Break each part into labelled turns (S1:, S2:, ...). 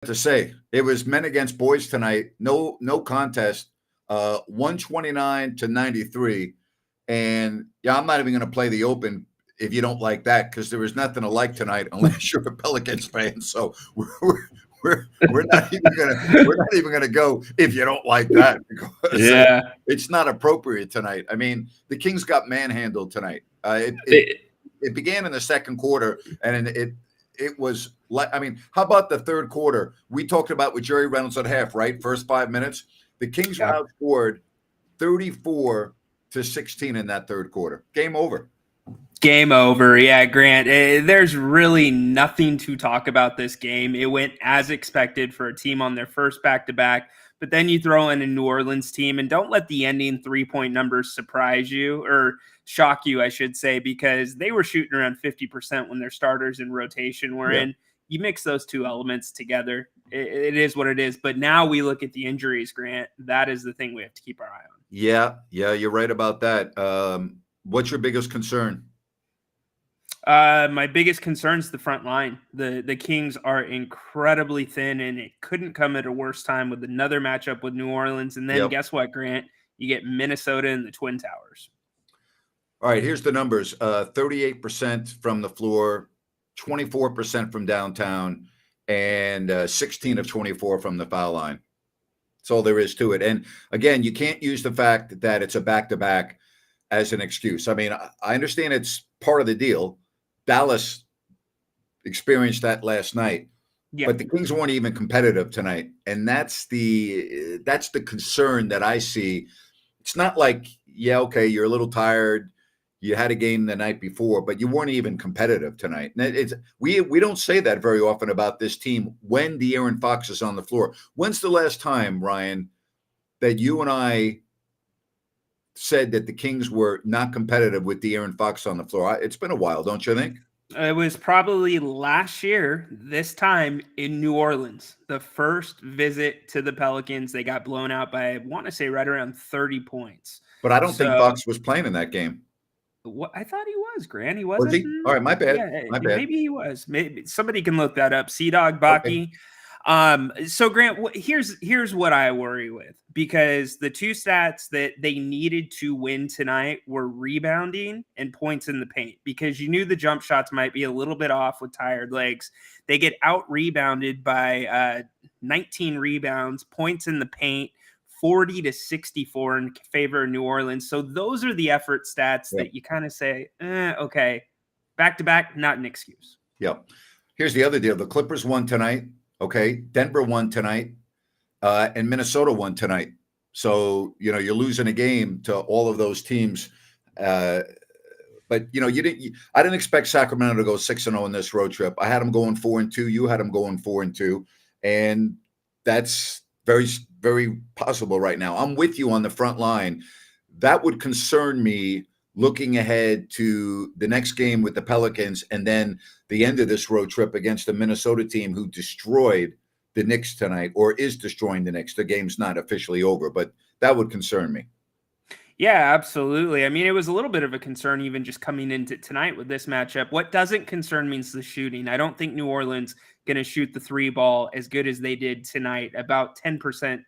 S1: to say. It was men against boys tonight. No contest. 129-93. And yeah, I'm not even going to play the open if you don't like that, because there was nothing to like tonight unless you're a Pelicans fan. So we're not even gonna go if you don't like that, because
S2: Yeah.
S1: it's not appropriate tonight. I mean, the Kings got manhandled tonight. It began in the second quarter, and it was like, I mean, how about the third quarter? We talked about with Jerry Reynolds at half, right? First 5 minutes, the Kings were outscored 34-16 in that third quarter. Game over.
S2: Game over. Yeah, Grant, there's really nothing to talk about this game. It went as expected for a team on their first back-to-back, but then you throw in a New Orleans team, and don't let the ending 3-point numbers surprise you, or shock you, I should say, because they were shooting around 50% when their starters in rotation were in. You mix those two elements together, it is what it is. But now we look at the injuries, Grant. That is the thing we have to keep our eye on.
S1: Yeah, you're right about that. What's your biggest concern?
S2: My biggest concern is the front line. The Kings are incredibly thin, and it couldn't come at a worse time with another matchup with New Orleans. And then guess what, Grant? You get Minnesota and the Twin Towers.
S1: All right, here's the numbers. 38% from the floor, 24% from downtown, and 16 of 24 from the foul line. That's all there is to it. And again, you can't use the fact that it's a back-to-back as an excuse. I mean, I understand it's part of the deal. Dallas experienced that last night, but the Kings weren't even competitive tonight, and that's the concern that I see. It's not like, okay, you're a little tired, you had a game the night before, but you weren't even competitive tonight. And we don't say that very often about this team when De'Aaron Fox is on the floor. When's the last time, Ryan, that you and I said that the Kings were not competitive with De'Aaron Fox on the floor? It's been a while, don't you think?
S2: It was probably last year, this time in New Orleans. The first visit to the Pelicans, they got blown out by, I want to say, right around 30 points.
S1: But I don't think Fox was playing in that game.
S2: What, I thought he was, Grant. He wasn't.
S1: Was he? All right, my bad.
S2: Yeah,
S1: my bad.
S2: Maybe he was. Maybe somebody can look that up. Sea-Dog Baki. Okay. So Grant, here's what I worry with, because the two stats that they needed to win tonight were rebounding and points in the paint, because you knew the jump shots might be a little bit off with tired legs. They get out rebounded by 19 rebounds, points in the paint, 40-64 in favor of New Orleans. So those are the effort stats that you kind of say, okay, back to back, not an excuse.
S1: Yeah. Here's the other deal. The Clippers won tonight. Okay, Denver won tonight, and Minnesota won tonight. So, you're losing a game to all of those teams. But, I didn't expect Sacramento to go 6-0 in this road trip. I had them going 4-2. You had them going 4-2. And that's very, very possible right now. I'm with you on the front line. That would concern me looking ahead to the next game with the Pelicans, and then the end of this road trip against the Minnesota team who destroyed the Knicks tonight, or is destroying the Knicks. The game's not officially over, but that would concern me.
S2: Yeah, absolutely. I mean, it was a little bit of a concern even just coming into tonight with this matchup. What doesn't concern me is the shooting. I don't think New Orleans going to shoot the three ball as good as they did tonight, about 10%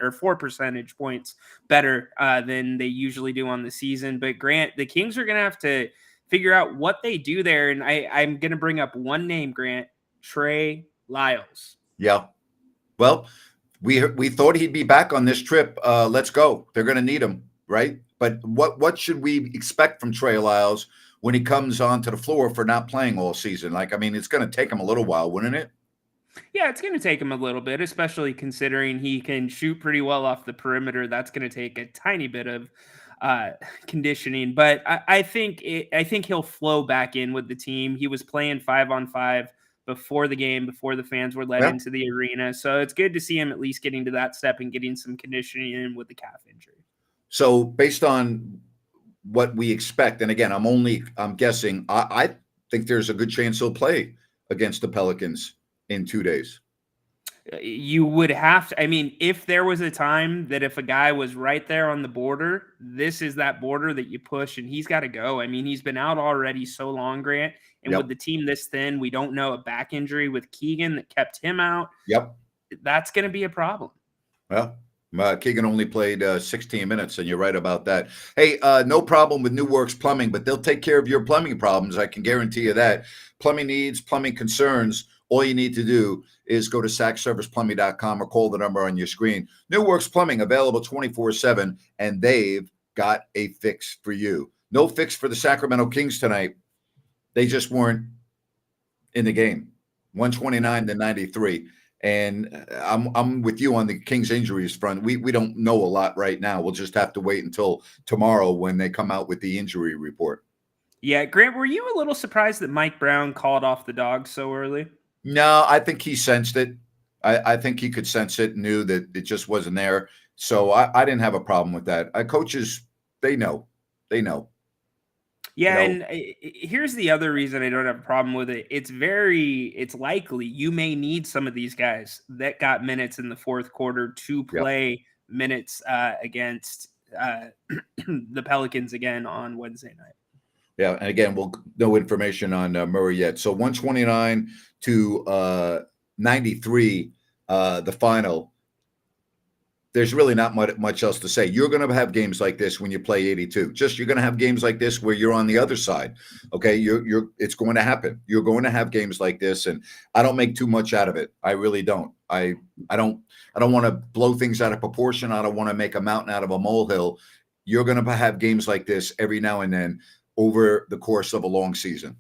S2: or 4 percentage points better than they usually do on the season. But Grant, the Kings are going to have to figure out what they do there. And I'm going to bring up one name, Grant, Trey Lyles.
S1: Yeah. Well, we thought he'd be back on this trip. Let's go. They're going to need him, right? But what should we expect from Trey Lyles when he comes onto the floor for not playing all season? It's going to take him a little while, wouldn't it?
S2: Yeah, it's going to take him a little bit, especially considering he can shoot pretty well off the perimeter. That's going to take a tiny bit of conditioning, but I think he'll flow back in with the team. He was playing 5-on-5 before the game, before the fans were let into the arena. So it's good to see him at least getting to that step and getting some conditioning in with the calf injury.
S1: So based on what we expect, and again, I'm guessing, I think there's a good chance he'll play against the Pelicans in 2 days.
S2: You would have to. I mean, if there was a time that if a guy was right there on the border, this is that border that you push, and he's got to go. I mean, he's been out already so long, Grant, and with
S1: Yep.
S2: the team this thin, we don't know a back injury with Keegan that kept him out.
S1: Yep.
S2: That's going to be a problem.
S1: Well, Keegan only played 16 minutes, and you're right about that. Hey, no problem with New Works Plumbing, but they'll take care of your plumbing problems. I can guarantee you that. Plumbing needs, plumbing concerns, all you need to do is go to sackserviceplumbing.com or call the number on your screen. New Works Plumbing, available 24/7, and they've got a fix for you. No fix for the Sacramento Kings tonight. They just weren't in the game. 129-93. And I'm with you on the Kings injuries front. We don't know a lot right now. We'll just have to wait until tomorrow when they come out with the injury report.
S2: Yeah, Grant, were you a little surprised that Mike Brown called off the Dogs so early?
S1: No, I think he sensed it. I think he could sense it, knew that it just wasn't there. So I didn't have a problem with that. Coaches, they know. They know.
S2: Yeah,
S1: You know,
S2: and here's the other reason I don't have a problem with it. It's likely you may need some of these guys that got minutes in the fourth quarter to
S1: yeah.
S2: play minutes against the Pelicans again on Wednesday night.
S1: Yeah, and again, no information on Murray yet. So 129-93, the final. There's really not much else to say. You're going to have games like this when you play 82. You're going to have games like this where you're on the other side. Okay, it's going to happen. You're going to have games like this, and I don't make too much out of it. I really don't. I don't want to blow things out of proportion. I don't want to make a mountain out of a molehill. You're going to have games like this every now and then over the course of a long season.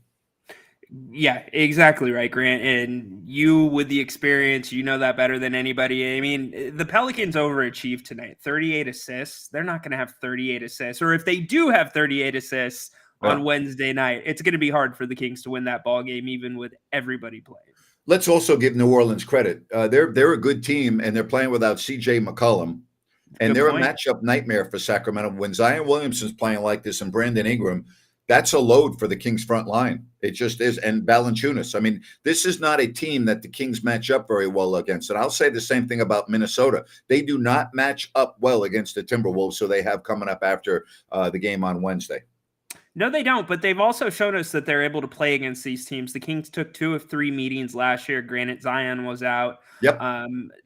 S2: Yeah, exactly right, Grant. And you, with the experience, you know that better than anybody. I mean, the Pelicans overachieved tonight. 38 assists. They're not going to have 38 assists. Or if they do have 38 assists on Wednesday night, it's going to be hard for the Kings to win that ball game, even with everybody playing.
S1: Let's also give New Orleans credit. They're a good team, and they're playing without C.J. McCollum. And they're a matchup nightmare for Sacramento. When Zion Williamson's playing like this and Brandon Ingram, that's a load for the Kings front line. It just is. And Valanciunas. I mean, this is not a team that the Kings match up very well against. And I'll say the same thing about Minnesota. They do not match up well against the Timberwolves, so they have coming up after the game on Wednesday.
S2: No, they don't, but they've also shown us that they're able to play against these teams. The Kings took 2 of 3 meetings last year. Granted, Zion was out.
S1: Yep.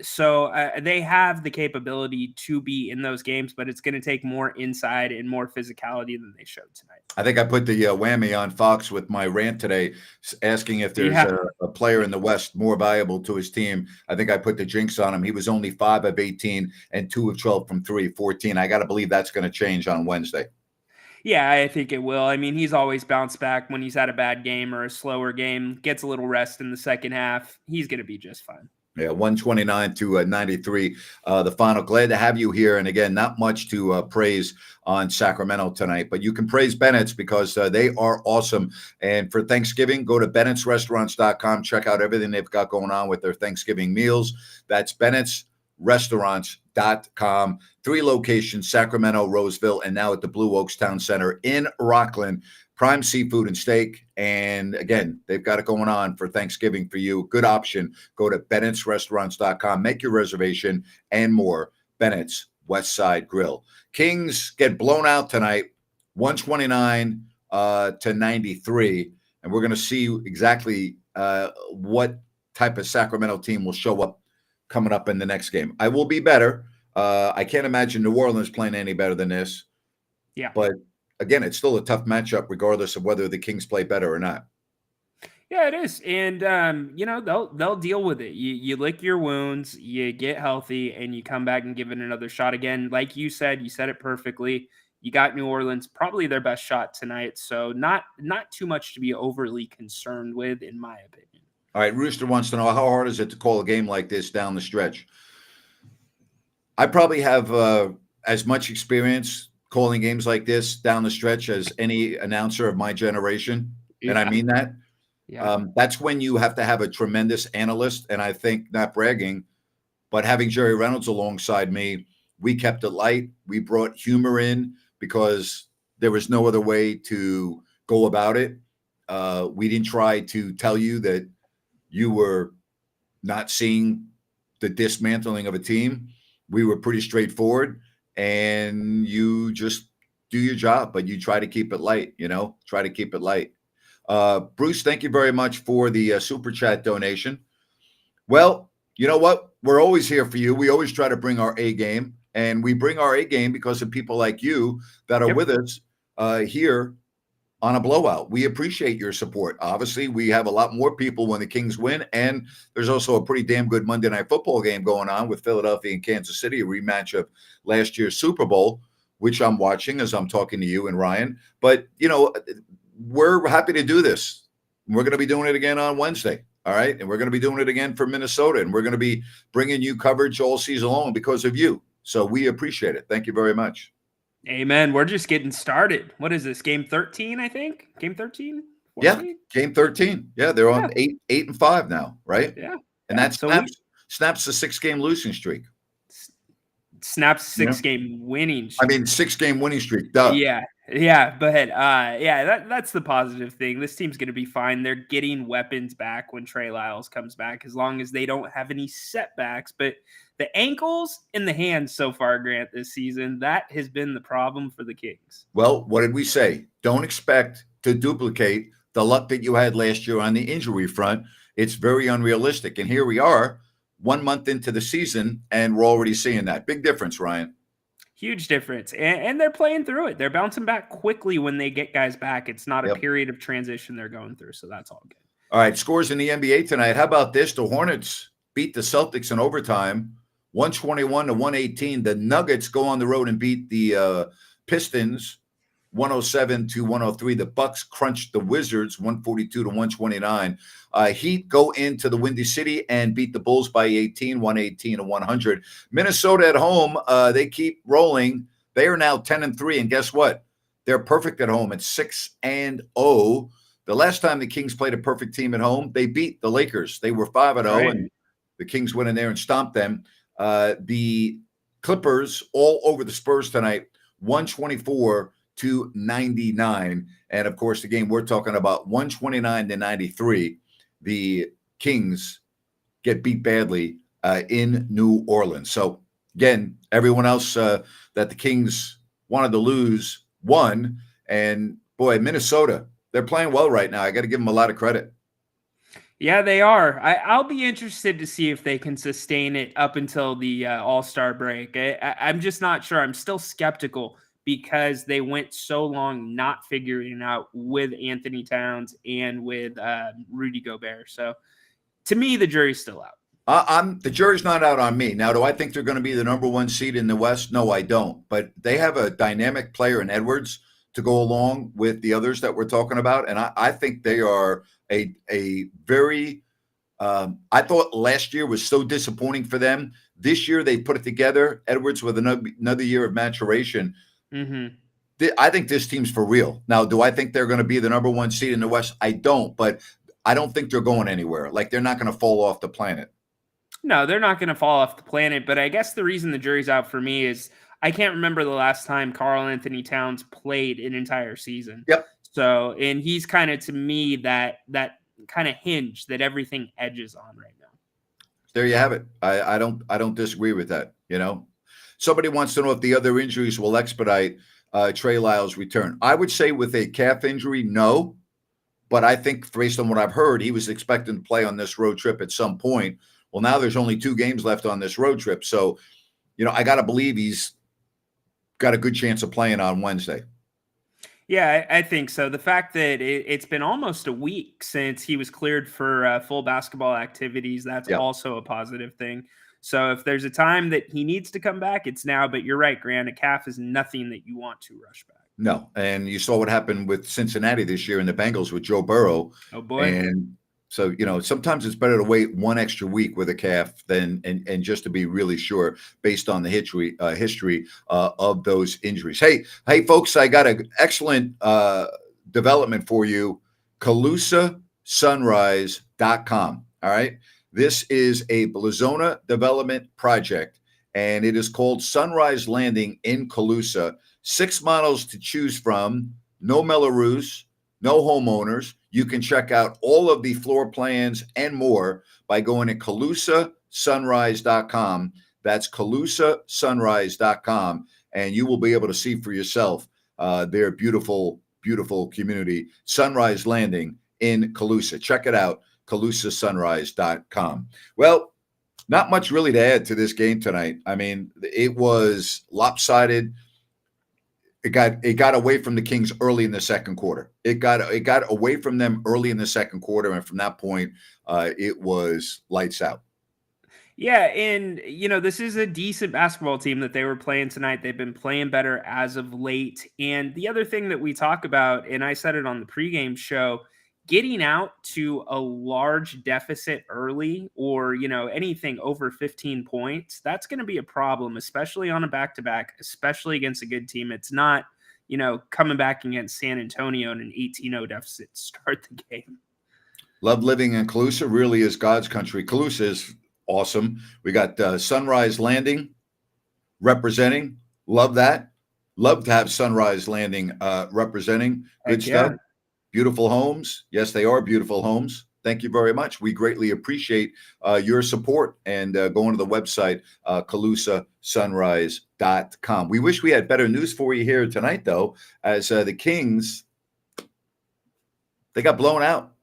S2: So they have the capability to be in those games, but it's going to take more inside and more physicality than they showed tonight.
S1: I think I put the whammy on Fox with my rant today, asking if there's a player in the West more valuable to his team. I think I put the jinx on him. He was only 5 of 18 and 2 of 12 from 3, 14. I got to believe that's going to change on Wednesday.
S2: Yeah, I think it will. I mean, he's always bounced back when he's had a bad game or a slower game, gets a little rest in the second half. He's going to be just fine.
S1: Yeah, 129-93, the final. Glad to have you here. And again, not much to praise on Sacramento tonight, but you can praise Bennett's because they are awesome. And for Thanksgiving, go to Bennett'sRestaurants.com. Check out everything they've got going on with their Thanksgiving meals. That's Bennett'sRestaurants.com. 3 locations, Sacramento, Roseville, and now at the Blue Oaks Town Center in Rockland. Prime seafood and steak. And again, they've got it going on for Thanksgiving for you. Good option. Go to Bennett'sRestaurants.com. Make your reservation and more. Bennett's West Side Grill. Kings get blown out tonight, 129-93. And we're going to see exactly what type of Sacramento team will show up coming up in the next game. I will be better. I can't imagine New Orleans playing any better than this.
S2: Yeah.
S1: But again, it's still a tough matchup, regardless of whether the Kings play better or not.
S2: Yeah, it is, and they'll deal with it. You lick your wounds, you get healthy, and you come back and give it another shot again. Like you said it perfectly. You got New Orleans, probably their best shot tonight, so not too much to be overly concerned with, in my opinion.
S1: All right, Rooster wants to know, how hard is it to call a game like this down the stretch? I probably have as much experience calling games like this down the stretch as any announcer of my generation. Yeah. And I mean that. Yeah. That's when you have to have a tremendous analyst. And I think, not bragging, but having Jerry Reynolds alongside me, we kept it light. We brought humor in because there was no other way to go about it. We didn't try to tell you that you were not seeing the dismantling of a team. We were pretty straightforward, and you just do your job, but you try to keep it light, try to keep it light. Bruce, thank you very much for the super chat donation. Well, you know what? We're always here for you. We always try to bring our A game, and we bring our A game because of people like you that are with us here on a blowout. We appreciate your support. Obviously, we have a lot more people when the Kings win, and there's also a pretty damn good Monday Night Football game going on with Philadelphia and Kansas City, a rematch of last year's Super Bowl, which I'm watching as I'm talking to you and Ryan. But, we're happy to do this. We're going to be doing it again on Wednesday. All right. And we're going to be doing it again for Minnesota. And we're going to be bringing you coverage all season long because of you. So we appreciate it. Thank you very much.
S2: Amen. We're just getting started. What is this? Game 13, I think? Game 13?
S1: Yeah. Game 13. Yeah. They're on 8-5 now. Right.
S2: Yeah.
S1: And that snaps the 6-game losing streak.
S2: Snaps 6-game winning streak.
S1: 6-game winning streak. Duh.
S2: Yeah, but that's the positive thing. This team's going to be fine. They're getting weapons back when Trey Lyles comes back, as long as they don't have any setbacks. But the ankles and the hands so far, Grant, this season, that has been the problem for the Kings.
S1: Well, what did we say? Don't expect to duplicate the luck that you had last year on the injury front. It's very unrealistic. And here we are 1 month into the season, and we're already seeing that. Big difference, Ryan.
S2: Huge difference. And they're playing through it. They're bouncing back quickly when they get guys back. It's not a period of transition they're going through, so that's all good.
S1: All right, scores in the NBA tonight. How about this? The Hornets beat the Celtics in overtime, 121-118. The Nuggets go on the road and beat the Pistons, 107-103. The Bucks crunched the Wizards, 142-129. Heat go into the Windy City and beat the Bulls by 18, 118-100. Minnesota at home, they keep rolling. They are now 10-3, and guess what? They're perfect at home at 6-0. The last time the Kings played a perfect team at home, they beat the Lakers. They were 5-0, and the Kings went in there and stomped them. The Clippers all over the Spurs tonight, 124-99. And of course, the game we're talking about, 129-93. The Kings get beat badly in New Orleans. So again, everyone else that the Kings wanted to lose won. And boy, Minnesota, they're playing well right now. I got to give them a lot of credit.
S2: Yeah, they are. I'll be interested to see if they can sustain it up until the All-Star break. I'm just not sure. I'm still skeptical because they went so long not figuring it out with Anthony Towns and with Rudy Gobert. So to me, the jury's still out.
S1: The jury's not out on me. Now, do I think they're going to be the number one seed in the West? No, I don't. But they have a dynamic player in Edwards to go along with the others that we're talking about. And I think they are a very I thought last year was so disappointing for them. This year, they put it together. Edwards with another year of maturation.
S2: Mm-hmm.
S1: I think this team's for real. Now, do I think they're going to be the number one seed in the West? I don't, but I don't think they're going anywhere. Like, they're not going to fall off the planet.
S2: No, they're not going to fall off the planet. But I guess the reason the jury's out for me is I can't remember the last time Karl Anthony Towns played an entire season.
S1: Yep.
S2: So, and he's kind of, to me, that kind of hinge that everything edges on right now.
S1: There you have it. I don't disagree with that. Somebody wants to know if the other injuries will expedite Trey Lyles' return. I would say with a calf injury, no. But I think based on what I've heard, he was expecting to play on this road trip at some point. Well, now there's only 2 games left on this road trip. So, I got to believe he's got a good chance of playing on Wednesday.
S2: Yeah, I think so. The fact that it's been almost a week since he was cleared for full basketball activities, that's also a positive thing. So if there's a time that he needs to come back, it's now. But you're right, Grant. A calf is nothing that you want to rush back.
S1: No. And you saw what happened with Cincinnati this year in the Bengals with Joe Burrow.
S2: Oh, boy.
S1: And so, sometimes it's better to wait 1 extra week with a calf than and just to be really sure based on the history of those injuries. Hey, folks, I got an excellent development for you. CalusaSunrise.com. All right. This is a Blazona development project, and it is called Sunrise Landing in Calusa. 6 models to choose from. No Melrose, no homeowners. You can check out all of the floor plans and more by going to CalusaSunrise.com. CalusaSunrise.com. That's CalusaSunrise.com, and you will be able to see for yourself their beautiful, beautiful community, Sunrise Landing in Calusa. Check it out, CalusaSunrise.com. Well, not much really to add to this game tonight. I mean, it was lopsided. It got away from the Kings early in the second quarter. It got away from them early in the second quarter, and from that point, it was lights out.
S2: Yeah, and this is a decent basketball team that they were playing tonight. They've been playing better as of late. And the other thing that we talk about, and I said it on the pregame show, getting out to a large deficit early, or anything over 15 points, that's going to be a problem, especially on a back-to-back, especially against a good team. It's not coming back against San Antonio in an 18-0 deficit to start the game.
S1: Love living in Calusa. Really is God's country. Calusa is awesome. We got Sunrise Landing representing. Love that. Love to have Sunrise Landing representing. Good stuff.
S2: Yeah.
S1: Beautiful homes. Yes, they are beautiful homes. Thank you very much. We greatly appreciate your support, and going to the website, CalusaSunrise.com. We wish we had better news for you here tonight, though, as the Kings, they got blown out.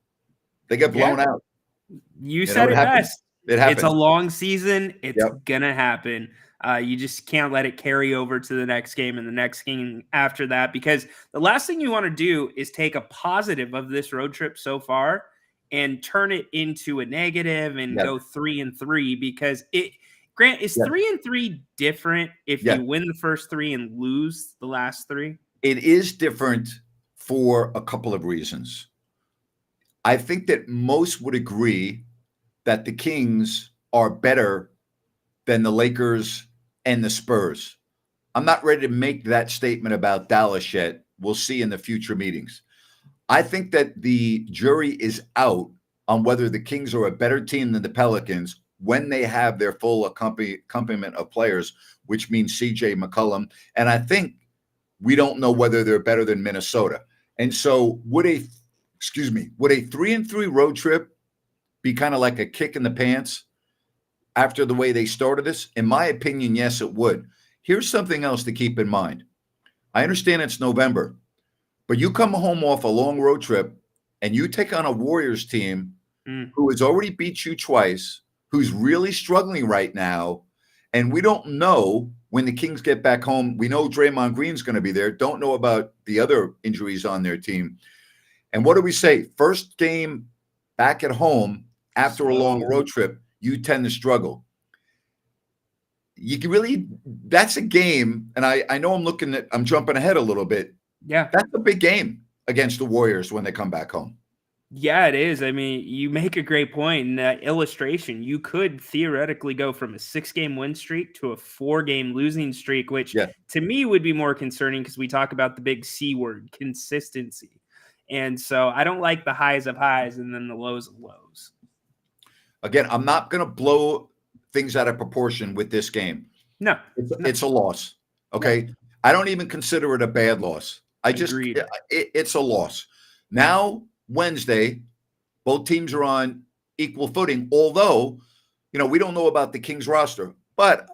S1: They got blown out.
S2: You said it best.
S1: It happens.
S2: It's a long season. It's gonna happen. You just can't let it carry over to the next game and the next game after that, because the last thing you want to do is take a positive of this road trip so far and turn it into a negative and go 3-3, because Grant, is 3-3 different if you win the first three and lose the last three?
S1: It is different for a couple of reasons. I think that most would agree that the Kings are better than the Lakers and the Spurs. I'm not ready to make that statement about Dallas yet. We'll see in the future meetings. I think that the jury is out on whether the Kings are a better team than the Pelicans when they have their full accompaniment of players, which means CJ McCollum. And I think we don't know whether they're better than Minnesota. And so would a 3-3 road trip be kind of like a kick in the pants after the way they started this? In my opinion, yes, it would. Here's something else to keep in mind. I understand it's November, but you come home off a long road trip and you take on a Warriors team who has already beat you twice, who's really struggling right now, and we don't know when the Kings get back home. We know Draymond Green's going to be there. Don't know about the other injuries on their team. And what do we say? First game back at home after a long road trip, you tend to struggle. You can really, that's a game, and I know I'm jumping ahead a little bit.
S2: Yeah.
S1: That's a big game against the Warriors when they come back home.
S2: Yeah, it is. I mean, you make a great point in that illustration. You could theoretically go from a 6-game win streak to a 4-game losing streak, which to me would be more concerning, because we talk about the big C word, consistency. And so I don't like the highs of highs and then the lows of lows.
S1: Again, I'm not going to blow things out of proportion with this game.
S2: No.
S1: It's a loss. Okay. No. I don't even consider it a bad loss. It's a loss. Now, Wednesday, both teams are on equal footing, although, we don't know about the Kings roster. But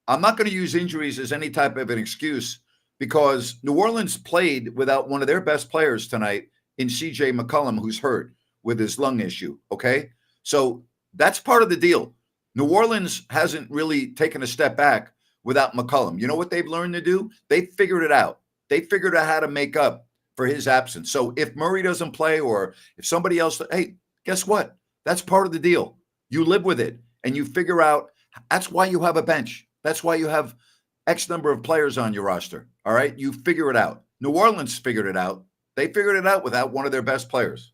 S1: I'm not going to use injuries as any type of an excuse, because New Orleans played without one of their best players tonight in CJ McCollum, who's hurt with his lung issue. Okay. So that's part of the deal. New Orleans hasn't really taken a step back without McCollum. You know what they've learned to do? They figured it out. They figured out how to make up for his absence. So if Murray doesn't play, or if somebody else, hey, guess what? That's part of the deal. You live with it and you figure out. That's why you have a bench. That's why you have X number of players on your roster. All right. You figure it out. New Orleans figured it out. They figured it out without one of their best players.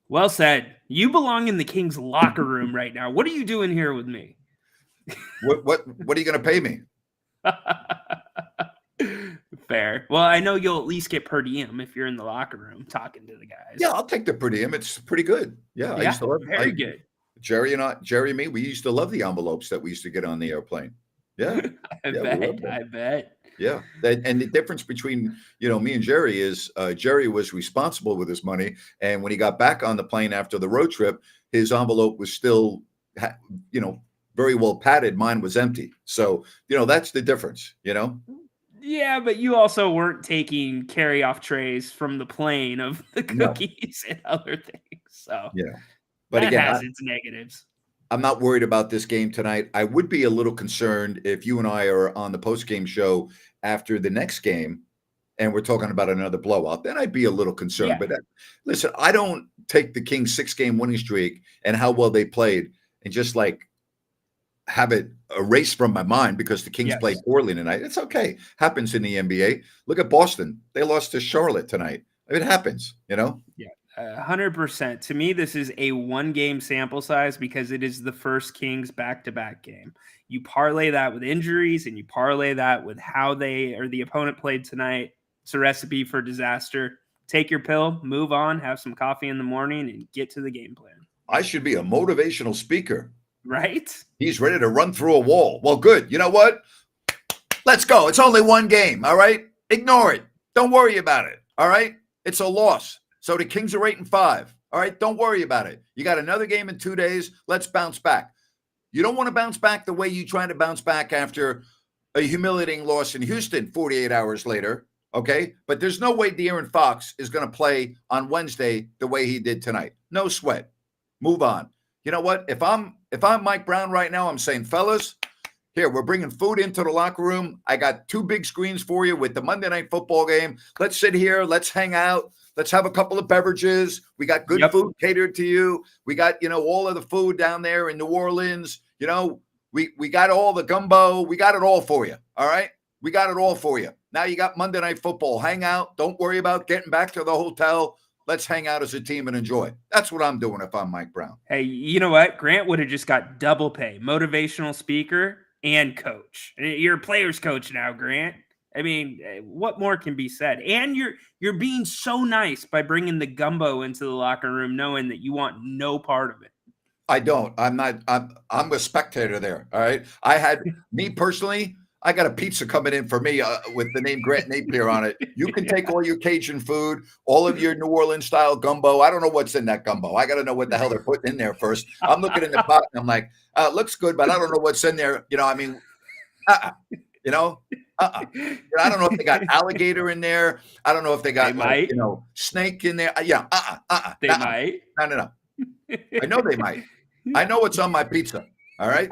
S2: Well said. You belong in the Kings locker room right now. What are you doing here with me?
S1: What are you going to pay me?
S2: Fair. Well, I know you'll at least get per diem if you're in the locker room talking to the guys.
S1: Yeah, I'll take the per diem. It's pretty good. Yeah, I used to love it.
S2: Very good.
S1: Jerry and me, we used to love the envelopes that we used to get on the airplane. Yeah.
S2: I bet.
S1: Yeah. And the difference between, me and Jerry is Jerry was responsible with his money. And when he got back on the plane after the road trip, his envelope was still you know, very well padded. Mine was empty. So, that's the difference,
S2: Yeah, but you also weren't taking carry-off trays from the plane of the
S1: No.
S2: cookies and other things. So
S1: Yeah. But
S2: that
S1: again,
S2: has its negatives.
S1: I'm not worried about this game tonight. I would be a little concerned if you and I are on the post-game show after the next game and we're talking about another blowout. Then I'd be a little concerned.
S2: Yeah.
S1: But listen, I don't take the Kings 6-game winning streak and how well they played and just like have it erased from my mind because the Kings played
S2: Yes.
S1: poorly tonight. It's okay. Happens in the NBA. Look at Boston. They lost to Charlotte tonight. It happens,
S2: Yeah. 100%. To me, this is a 1-game sample size because it is the first Kings back-to-back game. You parlay that with injuries and you parlay that with how they or the opponent played tonight. It's a recipe for disaster. Take your pill, move on, have some coffee in the morning, and get to the game plan.
S1: I should be a motivational speaker.
S2: Right?
S1: He's ready to run through a wall. Well, good. You know what? Let's go. It's only 1 game. All right. Ignore it. Don't worry about it. All right. It's a loss. So the Kings are 8-5. All right. Don't worry about it. You got another game in 2 days. Let's bounce back. You don't want to bounce back the way you tried to bounce back after a humiliating loss in Houston 48 hours later. Okay. But there's no way De'Aaron Fox is going to play on Wednesday the way he did tonight. No sweat. Move on. You know what? If I'm Mike Brown right now, I'm saying, fellas, here, we're bringing food into the locker room. I got 2 big screens for you with the Monday Night Football game. Let's sit here. Let's hang out. Let's have a couple of beverages. We got good food catered to you. We got, all of the food down there in New Orleans. We got all the gumbo. We got it all for you. All right? We got it all for you. Now you got Monday Night Football. Hang out. Don't worry about getting back to the hotel. Let's hang out as a team and enjoy. That's what I'm doing if I'm Mike Brown.
S2: Hey, you know what? Grant would have just got double pay, motivational speaker and coach. You're a player's coach now, Grant. I mean, what more can be said? And you're being so nice by bringing the gumbo into the locker room, knowing that you want no part of it.
S1: I don't. I'm not. I'm a spectator there. All right. I had me personally. I got a pizza coming in for me with the name Grant Napier on it. You can take all your Cajun food, all of your New Orleans style gumbo. I don't know what's in that gumbo. I got to know what the hell they're putting in there first. I'm looking in the pot and I'm like, it looks good, but I don't know what's in there. I don't know if they got alligator in there. I don't know if they got snake in there.
S2: They might.
S1: No. I know they might. I know what's on my pizza. All right.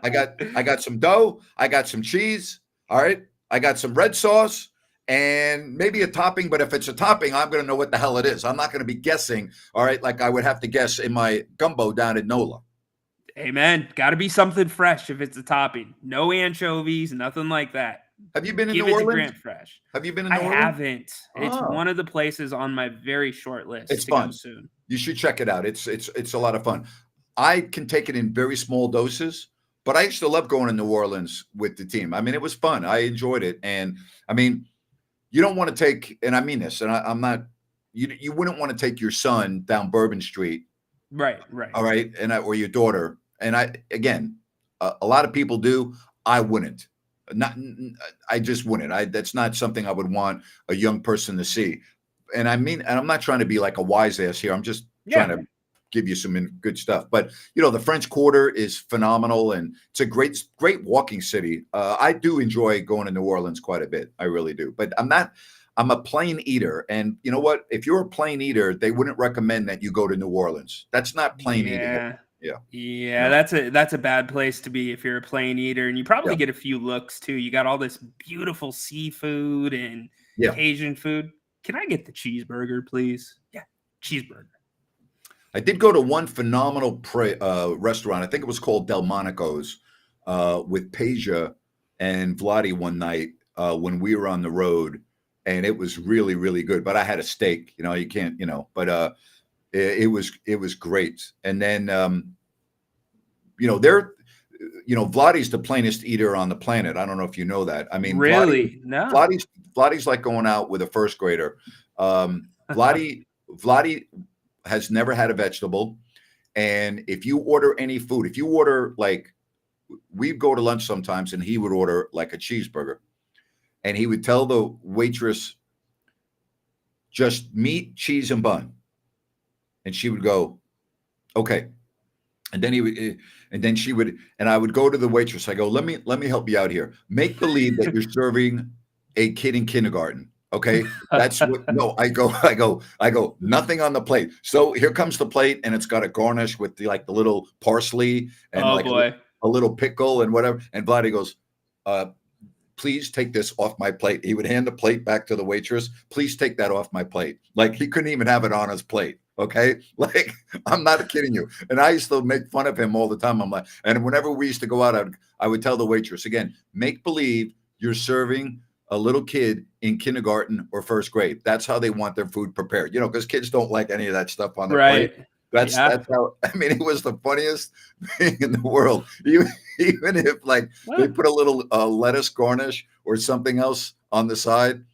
S1: I got some dough. I got some cheese. All right. I got some red sauce and maybe a topping. But if it's a topping, I'm going to know what the hell it is. I'm not going to be guessing. All right. Like I would have to guess in my gumbo down at NOLA.
S2: Amen. Got to be something fresh if it's a topping. No anchovies, nothing like that.
S1: Have you been in
S2: Give
S1: New
S2: it to
S1: Orleans?
S2: Grant Fresh.
S1: Have you been in New Orleans?
S2: I haven't. It's one of the places on my very short list.
S1: It's fun.
S2: Go soon.
S1: You should check it out. It's a lot of fun. I can take it in very small doses, but I used to love going to New Orleans with the team. I mean, it was fun. I enjoyed it. And I mean, you don't want to take, and I mean this, and I'm not, you wouldn't want to take your son down Bourbon Street.
S2: Right.
S1: All right. Or your daughter. And a lot of people do. I wouldn't. I just wouldn't. That's not something I would want a young person to see. And I mean, and I'm not trying to be like a wise ass here. I'm just trying to give you some good stuff. But the French Quarter is phenomenal, and it's a great walking city. I do enjoy going to New Orleans quite a bit. I really do. But I'm a plain eater, and you know what? If you're a plain eater, they wouldn't recommend that you go to New Orleans. That's not plain eating.
S2: Yeah, that's a bad place to be if you're a plain eater, and you probably get a few looks too. You got all this beautiful seafood and Cajun food. Can I get the cheeseburger, please? Yeah, cheeseburger.
S1: I did go to one phenomenal restaurant. I think it was called Delmonico's with Peja and Vladi one night when we were on the road, and it was really, really good. But I had a steak. You can't. But it was great. And then Vladi's the plainest eater on the planet. I don't know if you know that. I mean,
S2: really, no.
S1: Vladi's like going out with a first grader. Vladi has never had a vegetable. And if you order any food, if you order we'd go to lunch sometimes and he would order like a cheeseburger and he would tell the waitress, just meat, cheese, and bun. And she would go, okay. And then and then she would, and I would go to the waitress. I go, let me help you out here. Make believe that you're serving a kid in kindergarten. Okay, that's what. No, I go. Nothing on the plate. So here comes the plate, and it's got a garnish with the little parsley and
S2: Oh
S1: like
S2: boy.
S1: a little pickle and whatever. And Vladdy goes, uh, please take this off my plate. He would hand the plate back to the waitress. Please take that off my plate. Like he couldn't even have it on his plate. Okay. Like I'm not kidding you. And I used to make fun of him all the time. I'm like, and whenever we used to go out, I would tell the waitress again, make believe you're serving a little kid in kindergarten or first grade. That's how they want their food prepared, because kids don't like any of that stuff on their plate.
S2: Right.
S1: That's
S2: Yeah.
S1: how, I mean, it was the funniest thing in the world. Even if like they put a little lettuce garnish or something else on the side,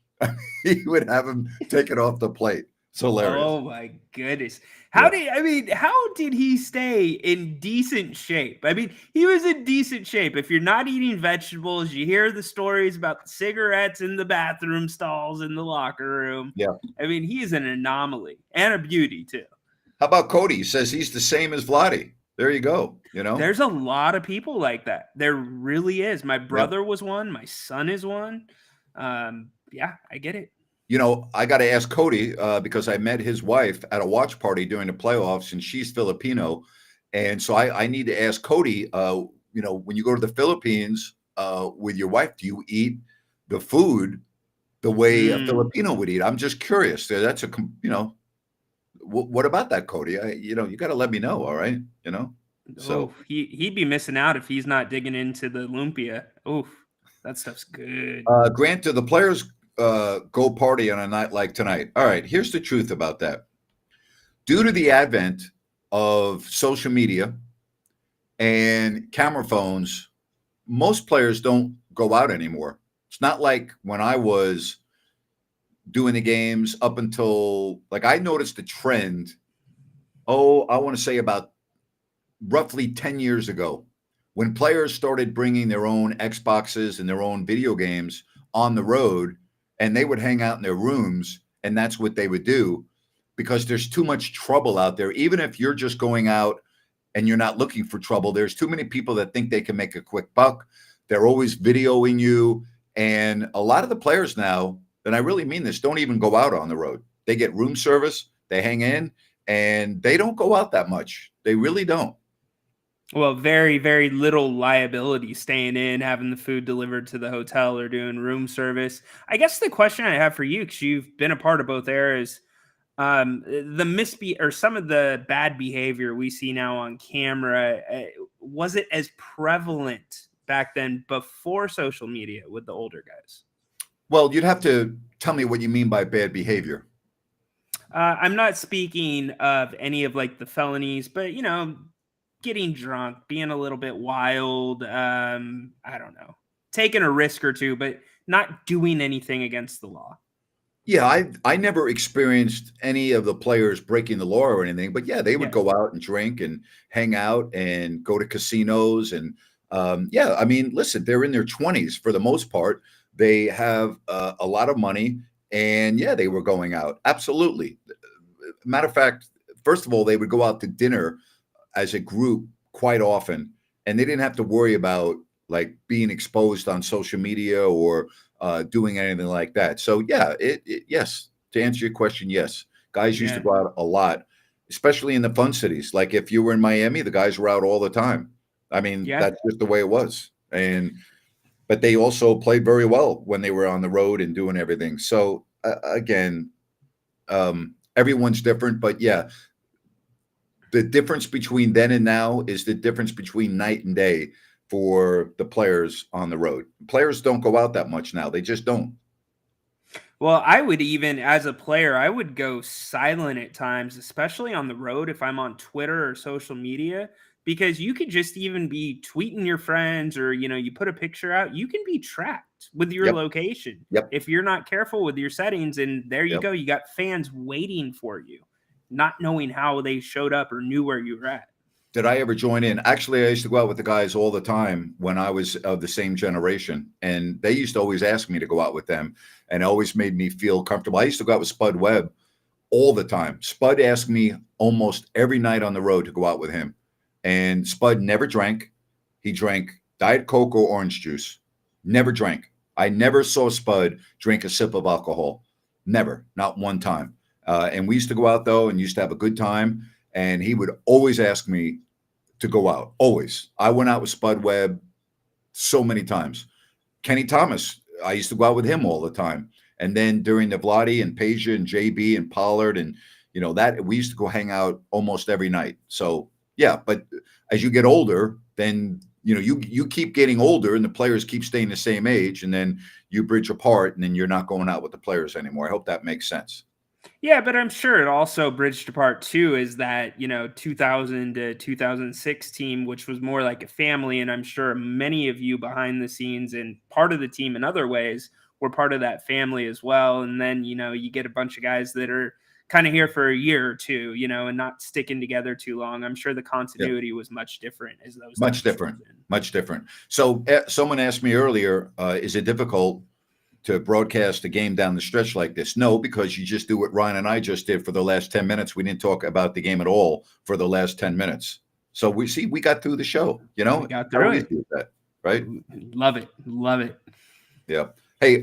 S1: he would have him take it off the plate. It's hilarious.
S2: Oh my goodness.
S1: Yeah.
S2: How did he stay in decent shape? I mean, he was in decent shape. If you're not eating vegetables, you hear the stories about the cigarettes in the bathroom stalls in the locker room.
S1: Yeah.
S2: I mean, he is an anomaly and a beauty too.
S1: How about Cody? He says he's the same as Vladdy. There you go.
S2: There's a lot of people like that. There really is. My brother was one. My son is one. Yeah, I get it.
S1: I got to ask Cody because I met his wife at a watch party during the playoffs, and she's Filipino. And so I need to ask Cody, when you go to the Philippines with your wife, do you eat the food the way a Filipino would eat? I'm just curious. That's what about that, Cody? You got to let me know. All right. So
S2: he'd be missing out if he's not digging into the lumpia. Oof, that stuff's good.
S1: Grant, do the players go party on a night like tonight? All right. Here's the truth about that. Due to the advent of social media and camera phones, most players don't go out anymore. It's not like when I was doing the games up until I noticed the trend. I want to say about roughly 10 years ago, when players started bringing their own Xboxes and their own video games on the road, and they would hang out in their rooms, and that's what they would do, because there's too much trouble out there. Even if you're just going out and you're not looking for trouble, there's too many people that think they can make a quick buck. They're always videoing you. And a lot of the players now, and I really mean this, don't even go out on the road. They get room service, they hang in, and they don't go out that much. They really don't.
S2: Well, very, very little liability staying in, having the food delivered to the hotel or doing room service. I guess the question I have for you, because you've been a part of both eras, or some of the bad behavior we see now on camera, was it as prevalent back then before social media with the older guys?
S1: Well, you'd have to tell me what you mean by bad behavior.
S2: I'm not speaking of any of the felonies, but getting drunk, being a little bit wild, I don't know, taking a risk or two, but not doing anything against the law.
S1: Yeah, I never experienced any of the players breaking the law or anything, but yeah, they would go out and drink and hang out and go to casinos. And I mean, listen, they're in their 20s for the most part. They have a lot of money, and yeah, they were going out. Absolutely. Matter of fact, first of all, they would go out to dinner as a group quite often, and they didn't have to worry about being exposed on social media or doing anything like that. So yeah, yes, to answer your question, yes, guys used to go out a lot, especially in the fun cities. Like if you were in Miami, the guys were out all the time. I mean, that's just the way it was. But they also played very well when they were on the road and doing everything. So again, everyone's different, but yeah, the difference between then and now is the difference between night and day for the players on the road. Players don't go out that much now. They just don't.
S2: Well, I would even, as a player, I would go silent at times, especially on the road if I'm on Twitter or social media, because you could just even be tweeting your friends or, you put a picture out, you can be tracked with your location. If you're not careful with your settings, and there you go, you got fans waiting for you, not knowing how they showed up or knew where you were at.
S1: Did I ever join in? Actually, I used to go out with the guys all the time when I was of the same generation, and they used to always ask me to go out with them, and it always made me feel comfortable. I used to go out with Spud Webb all the time. Spud asked me almost every night on the road to go out with him. and Spud never drank. He drank Diet Coke or orange juice. Never drank. I never saw Spud drink a sip of alcohol. Never, not one time. And we used to go out though, and used to have a good time. And he would always ask me to go out. Always. I went out with Spud Webb so many times. Kenny Thomas, I used to go out with him all the time. And then during the Vladi and Peja and JB and Pollard and that we used to go hang out almost every night. So yeah, but as you get older, then you keep getting older and the players keep staying the same age, and then you bridge apart, and then you're not going out with the players anymore. I hope that makes sense.
S2: Yeah, but I'm sure it also bridged apart too is that, 2000 to 2006 team, which was more like a family. And I'm sure many of you behind the scenes and part of the team in other ways were part of that family as well. And then, you get a bunch of guys that are kind of here for a year or two, and not sticking together too long. I'm sure the continuity was much different as those
S1: Much
S2: times
S1: different.
S2: rolled in.
S1: Much different. So someone asked me earlier, is it difficult to broadcast a game down the stretch like this? No, because you just do what Ryan and I just did for the last 10 minutes. We didn't talk about the game at all for the last 10 minutes. So we got through the show,
S2: We got through it.
S1: That, right?
S2: Love it. Love it.
S1: Yeah. Hey,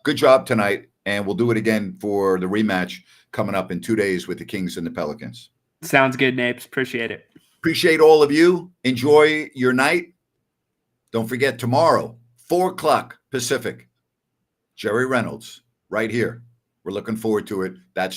S1: good job tonight. And we'll do it again for the rematch coming up in 2 days with the Kings and the Pelicans.
S2: Sounds good, Napes. Appreciate it.
S1: Appreciate all of you. Enjoy your night. Don't forget tomorrow, 4:00 Pacific. Jerry Reynolds, right here. We're looking forward to it. That's tomorrow.